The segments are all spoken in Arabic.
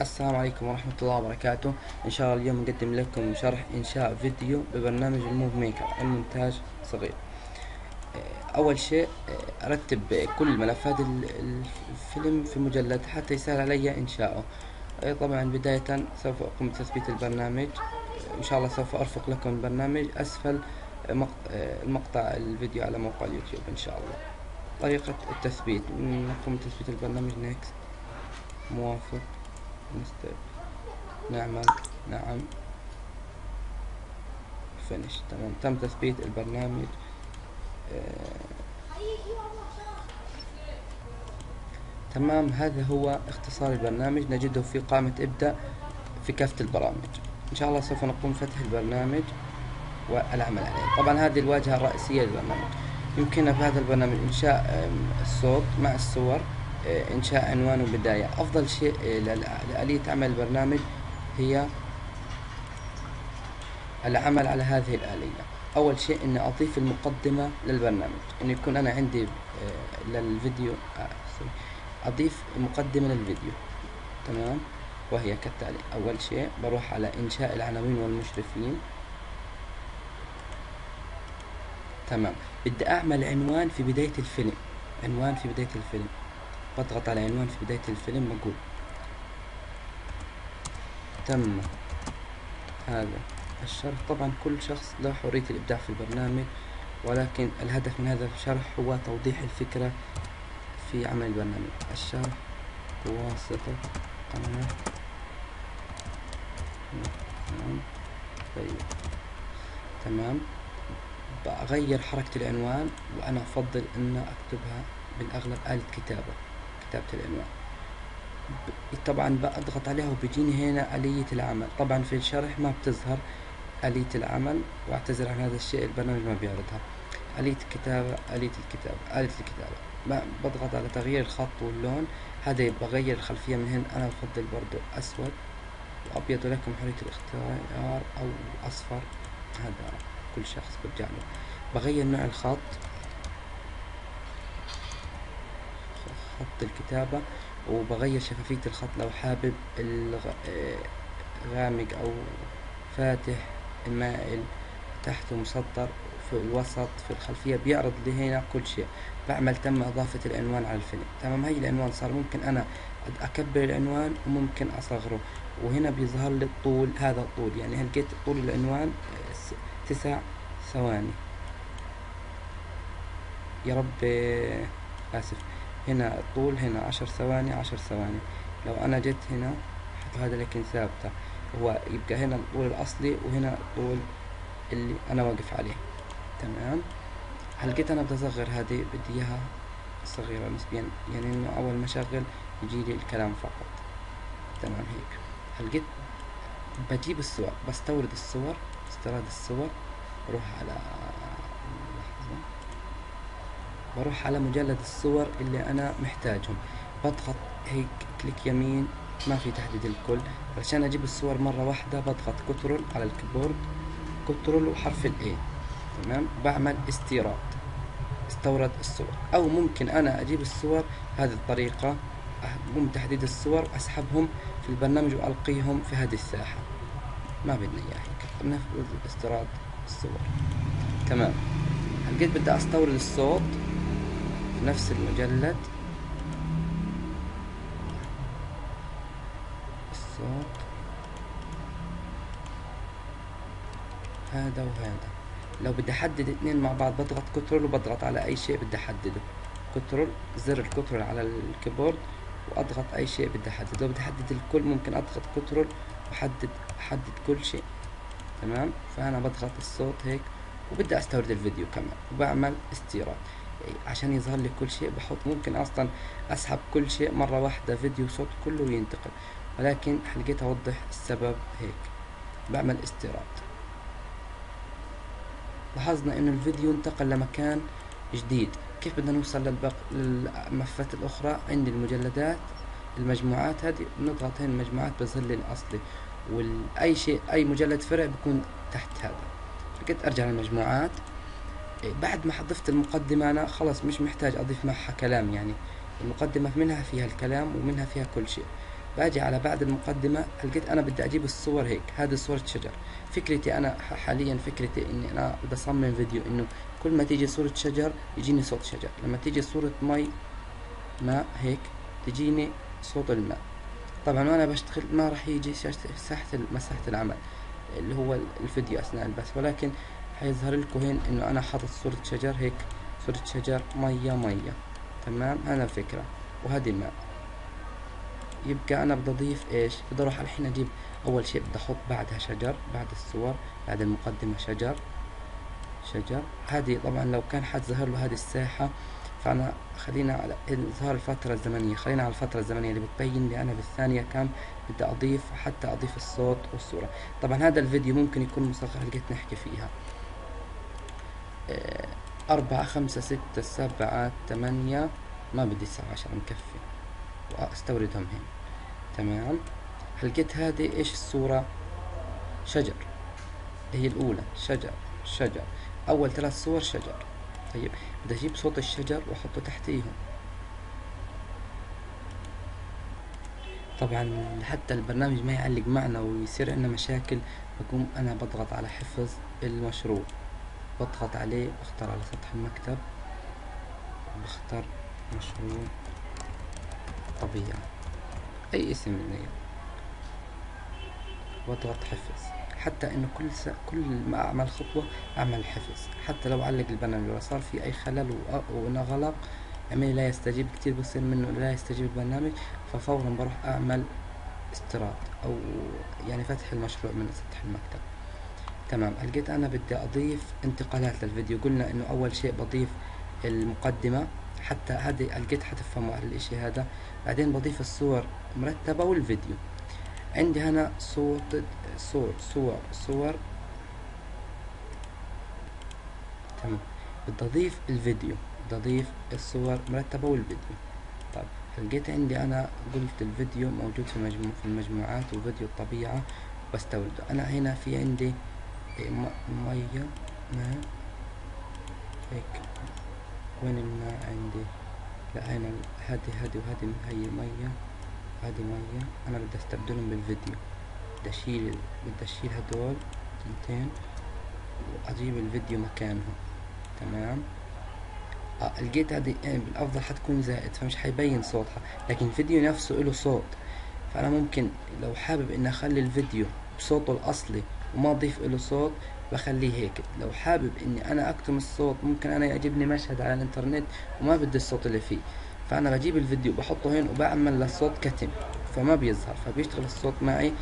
السلام عليكم ورحمة الله وبركاته. إن شاء الله اليوم نقدم لكم شرح إنشاء فيديو ببرنامج الموف ميكر المونتاج صغير. أول شيء أرتب كل ملفات الفيلم في مجلد حتى يسهل علي إنشاؤه. طبعا بداية سوف أقوم بتثبيت البرنامج. إن شاء الله سوف أرفق لكم البرنامج أسفل المقطع الفيديو على موقع اليوتيوب إن شاء الله. طريقة التثبيت: نقوم بتثبيت البرنامج. نيكست، موافق، نستبدل، نعمل، نعم، فينيش. تمام، تم تثبيت البرنامج. تمام، هذا هو اختصار البرنامج، نجده في قائمة ابدأ في كافة البرامج. إن شاء الله سوف نقوم بفتح البرنامج والعمل عليه. طبعا هذه الواجهة الرئيسية للبرنامج. يمكننا في هذا البرنامج إنشاء الصوت مع الصور، إنشاء عنوان وبداية. أفضل شيء لآلية عمل البرنامج هي العمل على هذه الآلية. أول شيء إني أضيف المقدمة للبرنامج، إنه يكون أنا عندي للفيديو أضيف مقدمة للفيديو. تمام، وهي كالتالي: أول شيء بروح على إنشاء العناوين والمشرفين. تمام، بدي أعمل عنوان في بداية الفيلم. عنوان في بداية الفيلم، بضغط على عنوان في بداية الفيلم، بقول تم هذا الشرح. طبعا كل شخص له حرية الإبداع في البرنامج، ولكن الهدف من هذا الشرح هو توضيح الفكرة في عمل البرنامج. الشرح بواسطة قناة. تمام، طيب، تمام. بغير حركة العنوان، وأنا أفضل أن أكتبها بالأغلب آلة كتابة العنوان. طبعا بضغط عليها وبيجيني هنا آلية العمل. طبعا في الشرح ما بتظهر آلية العمل، واعتذر عن هذا الشيء، البرنامج ما بيعرضها. آلية الكتابة. بضغط على تغيير الخط واللون. هذا بغير الخلفية من هنا، أنا بفضل برضو أسود وأبيض، ولكم حرية الاختيار، أو أصفر، هذا كل شخص برجع له. بغير نوع الخط، خط الكتابة، وبغير شفافية الخط لو حابب غامق أو فاتح، المائل، تحته مسطر، في الوسط، في الخلفية. بيعرض لي هنا كل شيء. بعمل تم إضافة العنوان على الفيلم. تمام، هي العنوان صار. ممكن أنا أكبر العنوان وممكن أصغره، وهنا بيظهر لي الطول. هذا الطول، يعني لقيت طول العنوان 9 ثواني. يا رب، آسف، هنا الطول، هنا 10 ثواني، 10 ثواني. لو أنا جيت هنا هذا لكن ثابتة، هو يبقى هنا الطول الأصلي، وهنا الطول اللي أنا واقف عليه. تمام، هل لقيت أنا بدي أصغر هذه، بدي إياها صغيرة نسبيا، يعني إنه أول ما أشغل يجي لي الكلام فقط. تمام، هيك. هل لقيت بجيب الصور، بستورد الصور، استيراد الصور. بروح على لحظة، بروح على مجلد الصور اللي أنا محتاجهم. بضغط هيك كليك يمين، ما في تحديد الكل. علشان أجيب الصور مرة واحدة بضغط كنترول على الكيبورد، كنترول وحرف ال A. تمام، بعمل استورد الصور. أو ممكن أنا أجيب الصور هذه الطريقة، أقوم بتحديد الصور، أسحبهم في البرنامج وألقيهم في هذه الساحة. ما بدنا إياه هيك، نفذ استيراد الصور. تمام، لقيت بدي أستورد الصوت في نفس المجلد. الصوت هذا وهذا. لو بدي أحدد اثنين مع بعض بضغط كنترول وبضغط على أي شيء بدي أحدده. كنترول، زر الكنترول على الكيبورد، وأضغط أي شيء بدي أحدده. لو بدي أحدد الكل ممكن أضغط كنترول وأحدد كل شيء. تمام، فأنا بضغط الصوت هيك، وبدي أستورد الفيديو كمان، وبعمل استيراد عشان يظهر لي كل شيء. بحط، ممكن أصلا أسحب كل شيء مرة واحدة، فيديو صوت كله ينتقل، ولكن حلقيت أوضح السبب هيك. بعمل استيراد. لاحظنا انه الفيديو انتقل لمكان جديد. كيف بدنا نوصل للملفات الاخرى؟ عند المجلدات، المجموعات هذه بنضغط هنا المجموعات، بظهر لي الاصلي، واي شيء، اي مجلد فرع بيكون تحت هذا. فكنت ارجع للمجموعات. بعد ما حضفت المقدمة انا خلاص مش محتاج اضيف معها كلام، يعني المقدمة منها فيها الكلام ومنها فيها كل شيء. باجي على بعد المقدمة، لقيت أنا بدي أجيب الصور هيك، هذه صورة شجر. فكرتي أنا حاليا، فكرتي إني أنا بدي أصمم فيديو إنه كل ما تيجي صورة شجر يجيني صوت شجر، لما تيجي صورة مي ماء هيك تجيني صوت الماء. طبعا وأنا بشتغل ما راح يجي مساحة العمل اللي هو الفيديو أثناء البث، ولكن حيظهر لكم هين إنه أنا حاطط صورة شجر هيك، صورة شجر مية. تمام، أنا الفكرة، وهذه الماء. يبقى انا بدي اضيف ايش؟ بدي اروح الحين اجيب اول شيء، بدي احط بعدها شجر، بعد الصور بعد المقدمة شجر. هذه طبعا لو كان حد ظهر له هذه الساحة، فانا خلينا على اظهار الفترة الزمنية، خلينا على الفترة الزمنية اللي بتبين لي انا بالثانية كم بدي اضيف، حتى اضيف الصوت والصورة. طبعا هذا الفيديو ممكن يكون مصغر، لقيت نحكي فيها 4 5 6 7 8، ما بدي 19 مكفي، واستوردهم هنا. تمام، لقيت هذه ايش الصورة؟ شجر، هي الاولى شجر، اول 3 صور شجر. طيب بدي اجيب صوت الشجر واحطه تحتيهم. طبعا حتى البرنامج ما يعلق معنا ويصير عندنا مشاكل، بقوم انا بضغط على حفظ المشروع، بضغط عليه، بختار على سطح المكتب، بختار مشروع طبيعة، اي اسم من واضغط حفظ، حتى انه كل ما اعمل خطوة اعمل حفظ، حتى لو علق البرنامج لو صار في اي خلل وانغلق عملي لا يستجيب، كتير بصير منه لا يستجيب البرنامج، ففورا بروح اعمل استراد او يعني فتح المشروع من سطح المكتب. تمام، لقيت انا بدي اضيف انتقالات للفيديو. قلنا انه اول شيء بضيف المقدمة، حتى هذه لقيت حتفهموا على الاشي هذا. بعدين بضيف الصور مرتبة والفيديو. عندي هنا صور. تمام، بدي اضيف الفيديو، بدي اضيف الصور مرتبة والفيديو. طيب لقيت عندي انا قلت الفيديو موجود في المجموعات، وفيديو الطبيعة بستورده. انا هنا في عندي مية ماء هيك، وين الماء عندي؟ لا هنا هذه وهذه هي مية، هذه مية، انا بدي استبدلهم بالفيديو. بدي اشيل هدول تنتين واجيب الفيديو مكانهم. تمام، لقيت هذه بالافضل حتكون زائد، فمش حيبين صوتها، لكن الفيديو نفسه له صوت، فانا ممكن لو حابب اني اخلي الفيديو بصوته الاصلي وما اضيف له صوت بخليه هيك. لو حابب اني انا اكتم الصوت، ممكن انا يعجبني مشهد على الانترنت وما بدي الصوت اللي فيه، فانا بجيب الفيديو بحطه هين وبعمل للصوت كتم، فما بيظهر، فبيشتغل الصوت معي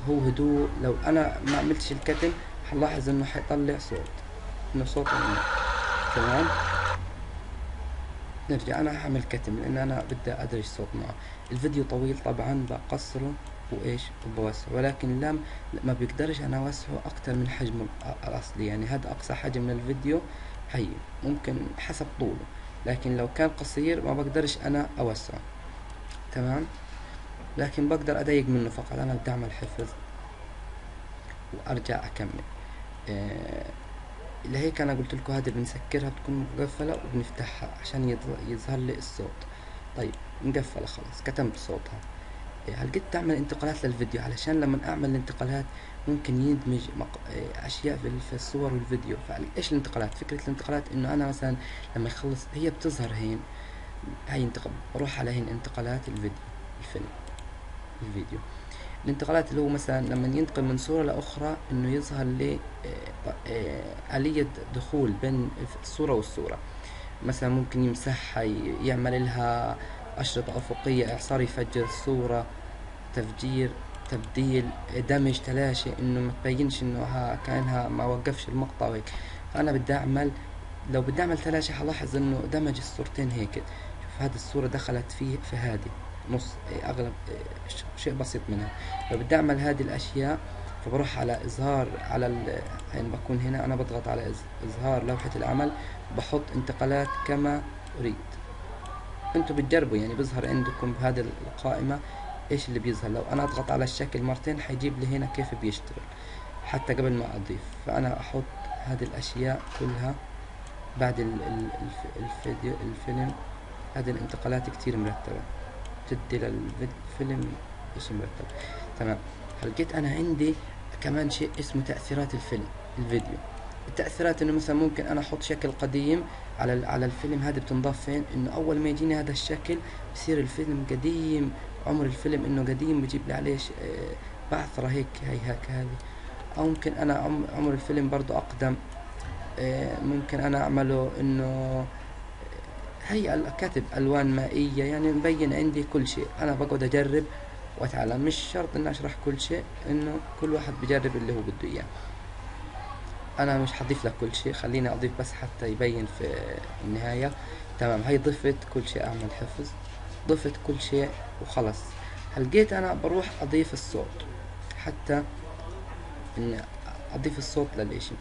هو هدوء. لو انا ما عملتش الكتم حنلاحظ انه حيطلع صوت، انه صوت تمام. نرجع، انا هعمل كتم لان انا بدي ادرج صوت معه. الفيديو طويل طبعا بقصره وايش وبوسعه، ولكن ما بيقدرش انا اوسعه اكتر من حجمه الاصلي، يعني هذا اقصى حجم للفيديو هي ممكن حسب طوله، لكن لو كان قصير ما بقدرش انا اوسعه. تمام، لكن بقدر اضيق منه فقط. انا بدي اعمل حفظ وارجع اكمل. لهيك انا قلت لكم هذه بنسكرها، بتكون مقفلة وبنفتحها عشان يظهر لي الصوت. طيب مقفلة خلاص، كتمت صوتها. هل قد تعمل انتقالات للفيديو؟ علشان لما اعمل الانتقالات ممكن يدمج اشياء في الصور والفيديو. فايش الانتقالات؟ فكرة الانتقالات انه انا مثلا لما يخلص هي بتظهر هين، هاي بروح على هين انتقالات الفيديو. الانتقالات اللي هو مثلا لما ينتقل من صورة لأخرى انه يظهر لي آلية دخول بين الصورة والصورة. مثلا ممكن يمسحها، يعمل لها أشرطة أفقية، إعصار يفجر الصورة، تفجير، تبديل، دمج، تلاشي، انه ما تبينش انه كأنها ما وقفش المقطع وهيك. فانا بدي اعمل، لو بدي اعمل تلاشي حلاحظ انه دمج الصورتين هيك. شوف هذه الصورة دخلت في هذه نص، اغلب شيء بسيط منها. لو بدي اعمل هذه الاشياء فبروح على اظهار على يعني بكون هنا انا بضغط على اظهار لوحة العمل، بحط انتقالات كما اريد. انتوا بتجربوا يعني بيظهر عندكم بهذه القائمة ايش اللي بيظهر. لو انا اضغط على الشكل مرتين حيجيب لي هنا كيف بيشتغل حتى قبل ما اضيف. فانا احط هذه الاشياء كلها بعد الفيلم. هذه الانتقالات كتير مرتبة، تدي للفيلم اشي مرتب. تمام. لقيت انا عندي كمان شيء اسمه تأثيرات الفيديو. التأثيرات انه مثلا ممكن انا احط شكل قديم على الفيلم، هذا بتنضاف فين؟ انه اول ما يجيني هذا الشكل بصير الفيلم قديم، عمر الفيلم انه قديم، بجيب لي عليه بعثرة هيك، هيك هذه. او ممكن انا عمر الفيلم برضو اقدم، ممكن انا اعمله انه هي كاتب الوان مائية، يعني مبين عندي كل شيء. انا بقعد اجرب واتعلم، مش شرط اني اشرح كل شيء، انه كل واحد بجرب اللي هو بده اياه. انا مش حضيف لك كل شيء، خليني اضيف بس حتى يبين في النهاية. تمام، هي ضفت كل شيء، اعمل حفظ، ضفت كل شيء وخلص. هلقيت انا بروح اضيف الصوت، حتى اني اضيف الصوت للاشي،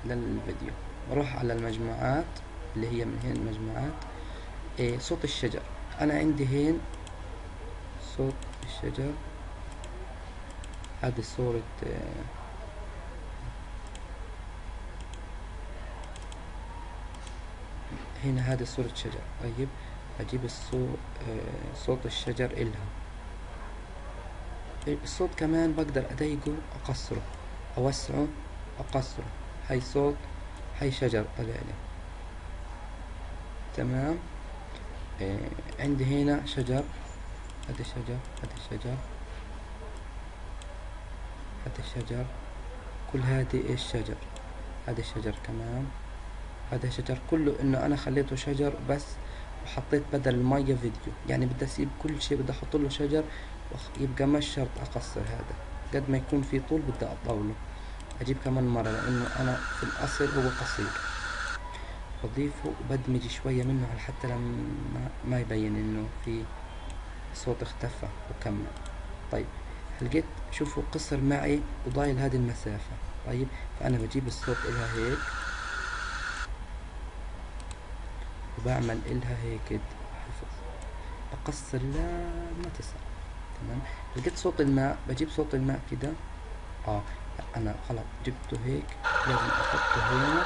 للفيديو. بروح على المجموعات اللي هي من هنا المجموعات، صوت الشجر. انا عندي هين صوت الشجر، هذه صورة هنا هذه صورة شجر. طيب اجيب صوت الشجر إلها. الصوت كمان بقدر اضيقه، اقصره، اوسعه، اقصره. هاي صوت، هاي شجر طلع لي. تمام. عندي هنا شجر، هذا شجر، هذا شجر، هذا شجر، كل هذه ايش شجر. هذا الشجر كمان، هذا شجر، كله انه انا خليته شجر بس، وحطيت بدل المية فيديو. يعني بدي اسيب كل شيء، بدي احط له شجر، يبقى مش شرط اقصر هذا، قد ما يكون في طول بدي اطوله. اجيب كمان مرة، لانه انا في الاصل هو قصير، بضيفه وبدمج شوية منه على حتى لما ما يبين انه في صوت اختفى وكمل. طيب لقيت، شوفوا قصر معي وضايل هذه المسافة. طيب فأنا بجيب الصوت إلها هيك، وبعمل إلها هيك حفظ، بقصر لا ما تصل. تمام. لقيت صوت الماء، بجيب صوت الماء كده. لا أنا خلاص جبته هيك، لازم أحطه هنا،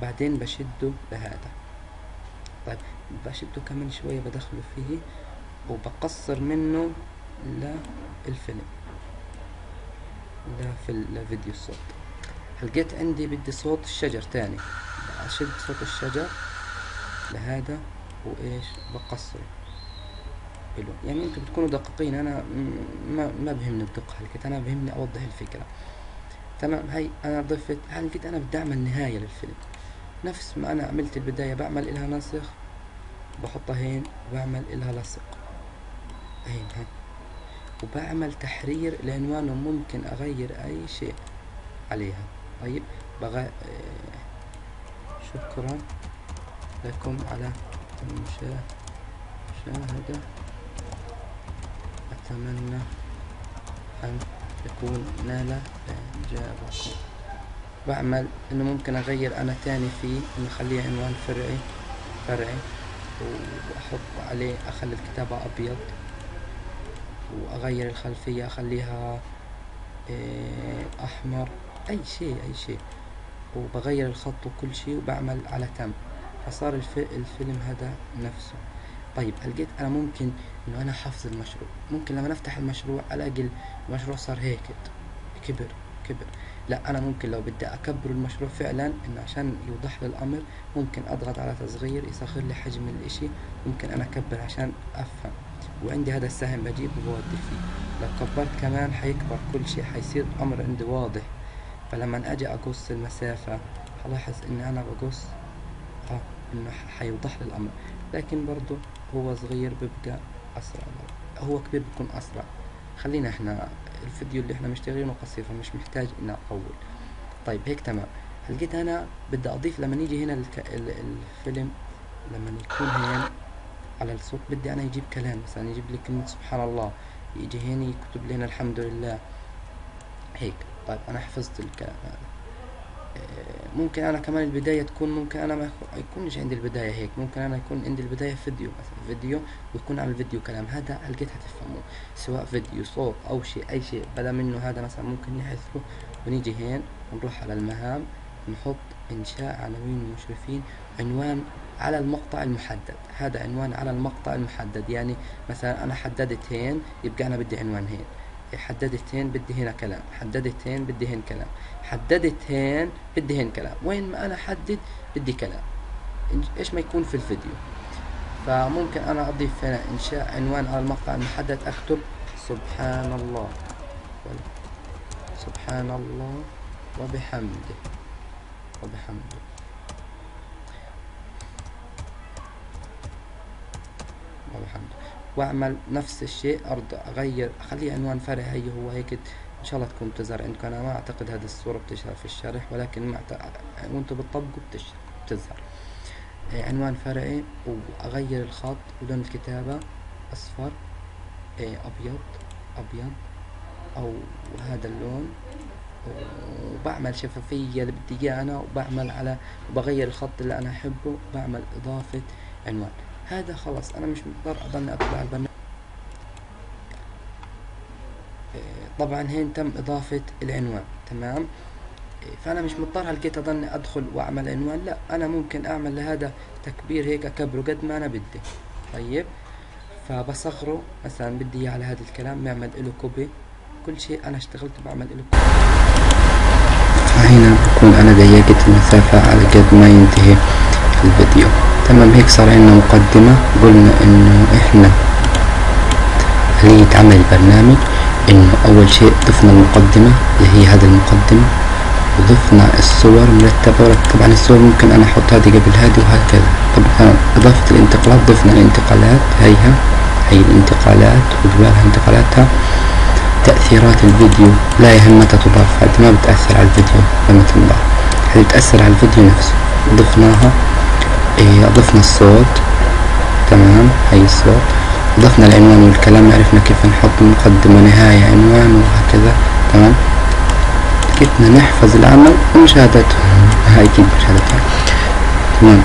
بعدين بشده لهذا. طيب بشده كمان شوية، بدخله فيه وبقصر منه للفيلم، في الفيديو الصوت. لقيت عندي بدي صوت الشجر تاني، اشد صوت الشجر لهذا، وايش بقصره له. يعني انتوا بتكونوا دقيقين، انا ما بهمني الدقة، لقيت انا بهمني اوضح الفكرة. تمام. هاي انا ضفت، هاي لقيت انا بدي اعمل نهاية للفيلم، نفس ما انا عملت البداية، بعمل الها نسخ، بحطها هين، وبعمل الها لصق هين، ها، وبعمل تحرير العنوان، وممكن اغير اي شيء عليها. طيب شكرا لكم على المشاهدة، أتمنى أن يكون نال إعجابكم. بعمل إنه ممكن أغير أنا تاني فيه، إنه أخليه عنوان فرعي، وأحط عليه، أخلي الكتابة أبيض، وأغير الخلفية أخليها أحمر، أي شيء، وبغير الخط وكل شيء، وبعمل على تم، فصار الفيلم هذا نفسه. طيب لقيت انا ممكن انه انا حافظ المشروع، ممكن لما نفتح المشروع الاقي المشروع صار هيك كبر. لا، انا ممكن لو بدي اكبر المشروع فعلا، انه عشان يوضح لي الامر، ممكن اضغط على تصغير يصغر لي حجم الاشي، ممكن انا اكبر عشان افهم. وعندي هذا السهم بجيبه وبودي فيه، لو كبرت كمان حيكبر كل شيء، حيصير الامر عندي واضح. فلما اجي اقص المسافة هلاحظ اني انا بقص، انه حيوضح لي الامر. لكن برضو هو صغير بيبقى اسرع، هو كبير بيكون اسرع. خلينا احنا الفيديو اللي احنا مشتغلينه قصير، فمش محتاج اني اطول. طيب هيك تمام. لقيت انا بدي اضيف، لما يجي هنا الفيلم، لما يكون هنا على الصوت، بدي انا يجيب كلام، مثلا يجيب لي كلمة سبحان الله، يجي هنا يكتب لنا الحمد لله هيك. طيب انا حفظت الكلام هذا. ممكن انا كمان البداية تكون، ممكن انا ما يكونش عندي البداية هيك، ممكن انا يكون عندي البداية فيديو، مثلا فيديو، ويكون على الفيديو كلام. هذا لقيت هتفهموه، سواء فيديو صوت او شيء، اي شيء بدا منه. هذا مثلا ممكن نحذفه، ونيجي هين ونروح على المهام، نحط انشاء عناوين المشرفين، عنوان على المقطع المحدد. هذا عنوان على المقطع المحدد، يعني مثلا أنا حددت هين، يبقى أنا بدي عنوان هين، حددت هين بدي هنا كلام، حددت هين بدي هين كلام، حددت هين بدي هين كلام، وين ما أنا حدد بدي كلام، إيش ما يكون في الفيديو. فممكن أنا أضيف هنا إنشاء عنوان على المقطع المحدد، أكتب سبحان الله سبحان الله وبحمده واعمل نفس الشيء، اغير اخليه عنوان فرعي. هي هو هيك ان شاء الله تكون بتظهر عندكم. انا ما اعتقد هذه الصورة بتظهر في الشرح، ولكن وانتم بتطبقوا بتظهر. عنوان فرعي، واغير الخط ولون الكتابة اصفر، ابيض او هذا اللون، وبعمل شفافية اللي بدي اياه انا، وبغير الخط اللي انا احبه، بعمل اضافة عنوان. هذا خلاص انا مش مضطر اضلني ادخل على البرنامج. طبعا هين تم اضافة العنوان، تمام. فانا مش مضطر هلقيت اضلني ادخل واعمل عنوان، لا انا ممكن اعمل لهذا تكبير هيك، اكبره قد ما انا بدي. طيب، فبصغره مثلا بدي اياه على هذا الكلام، بعمل له كوبي، كل شيء انا اشتغلت بعمل له كوبي. فهنا بكون انا ضيقت المسافة على قد ما ينتهي الفيديو. تمام، هيك صار عندنا مقدمة. قلنا انه احنا اللي يتعمل البرنامج، انه اول شيء ضفنا المقدمة اللي هي هذه المقدمة، وضفنا الصور مرتبة. طبعا الصور ممكن انا احط هذه قبل هذه وهكذا. طبعا اضافة الانتقالات، ضفنا الانتقالات، هي الانتقالات وجوالها انتقالاتها. تأثيرات الفيديو لا يهم متى تضاف، هذه ما بتأثر على الفيديو لما تنضاف، هذه بتأثر على الفيديو نفسه. ضفناها. ضفنا الصوت، تمام، هي الصوت. ضفنا العنوان والكلام، عرفنا كيف نحط مقدمة نهاية عنوان وهكذا، تمام. كيفنا نحفظ العمل ومشاهدته، هاي اكيد مشاهدتها، تمام.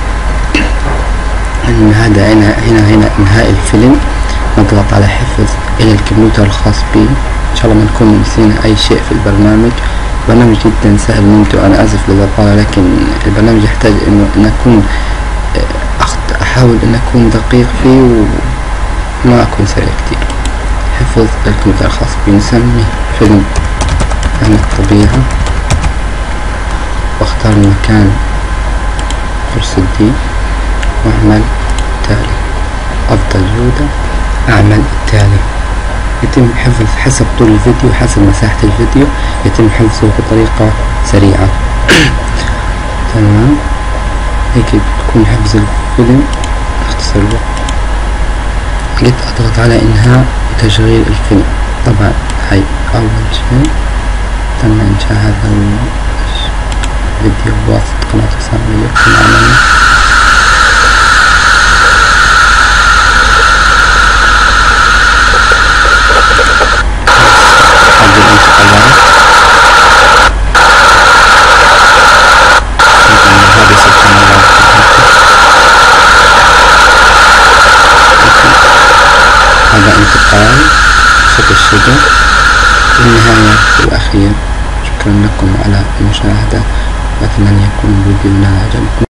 هذا هنا انهاء الفيلم. نضغط على حفظ الى الكمبيوتر الخاص بي. ان شاء الله ما نكون نسينا اي شيء في البرنامج. برنامج جدا سهل ممتع، انا اسف للإطالة، لكن البرنامج يحتاج انه اكون احاول ان اكون دقيق فيه وما اكون سريع كتير. حفظ الكمبيوتر الخاص بي، نسمي فيلم عن الطبيعة، واختار المكان قرص الدي، واعمل التالي. افضل جودة، اعمل التالي. يتم حفظ حسب طول الفيديو، حسب مساحة الفيديو، يتم حفظه بطريقة سريعة. تمام، هيك تكون حفظ الفيلم اختصر الوقت. قلت اضغط على انهاء وتشغيل الفيلم. طبعا هاي اول شيء تم انشاء هذا الفيديو بواسطة قناة حسام العالمي. هذا انتقال صوت الشجر. في النهاية والأخير، شكرا لكم على المشاهدة، وأتمنى يكون فيديونا عجبكم.